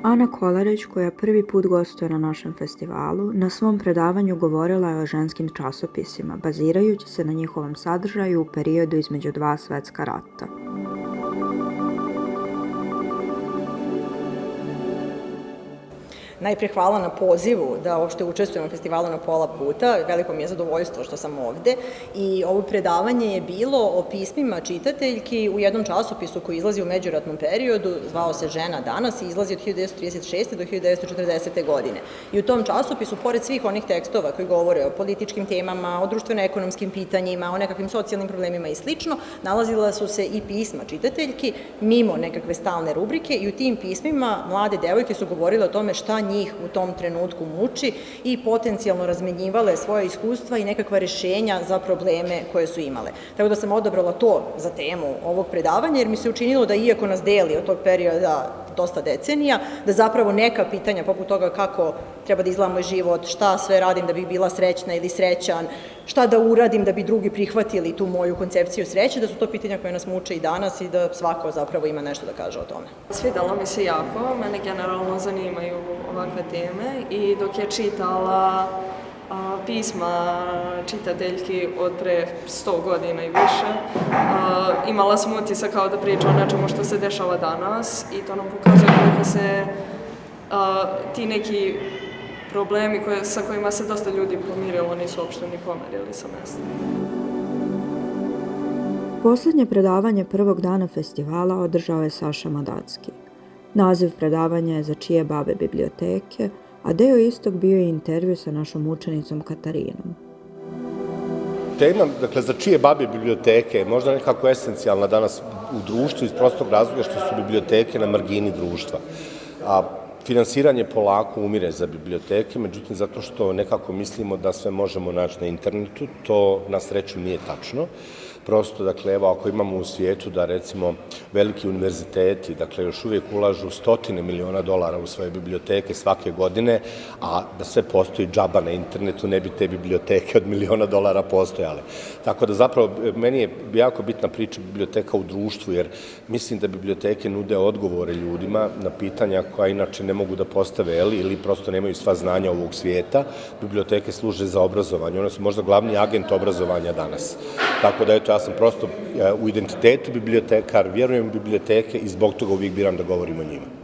Ana Kolarić, koja prvi put gostuje na našem festivalu, na svom predavanju govorila je o ženskim časopisima, bazirajući se na njihovom sadržaju u periodu između dva svetska rata. Najpre hvala na pozivu da uopšte učestvujem u festivalu Na pola puta. Veliko mi je zadovoljstvo što sam ovde. I ovo predavanje je bilo o pismima čitateljki u jednom časopisu koji izlazi u međuratnom periodu, zvao se Žena danas i izlazi od 1936. do 1940. godine. I u tom časopisu, pored svih onih tekstova koji govore o političkim temama, o društveno-ekonomskim pitanjima, o nekakvim socijalnim problemima i slično, nalazila su se i pisma čitateljki mimo nekakve stalne rubrike i u tim pismima mlade devojke su govorile o tome šta njih u tom trenutku muči i potencijalno razmenjivale svoje iskustva i nekakva rešenja za probleme koje su imale. Tako da sam odabrala to za temu ovog predavanja, jer mi se učinilo da iako nas deli od tog perioda dosta decenija, da zapravo neka pitanja poput toga kako treba da izgleda moj život, šta sve radim da bih bila srećna ili srećan, šta da uradim da bi drugi prihvatili tu moju koncepciju sreće, da su to pitanja koje nas muče i danas i da svako zapravo ima nešto da kaže o tome. Svidelo mi se jako, mene generalno zanimaju ovakve teme i dok je čitala pisma čitateljki od pre 100 godina i više, imala sam utisak kao da priča o nečemu što se dešava danas i to nam pokazuje koliko se ti neki problemi sa kojima se dosta ljudi pomirilo nisu uopšte ni pomerili sa mesta. Poslednje predavanje prvog dana festivala održao je Saša Madacki. Naziv predavanja je Za čije babe biblioteke, a deo istog bio je intervju sa našom učenicom Katarinom. Tema, dakle, za čije babe biblioteke je možda nekako esencijalna danas u društvu iz prostog razloga što su biblioteke na margini društva. A finansiranje polako umire za biblioteke, međutim zato što nekako mislimo da sve možemo naći na internetu, to na sreću nije tačno. Prosto, dakle, evo, ako imamo u svijetu da, recimo, veliki univerziteti, dakle, još uvijek ulažu $100 miliona u svoje biblioteke svake godine, a da sve postoji džaba na internetu, ne bi te biblioteke od $1 miliona postojale. Tako da, zapravo, meni je jako bitna priča biblioteka u društvu, jer mislim da biblioteke nude odgovore ljudima na pitanja koja inače ne mogu da postave, ili prosto nemaju sva znanja ovog svijeta. Biblioteke služe za obrazovanje, one su možda glavni agent obrazovanja danas. Tako da, eto, ja sam prosto u identitetu bibliotekar, vjerujem u biblioteke i zbog toga uvijek biram da govorim o njima.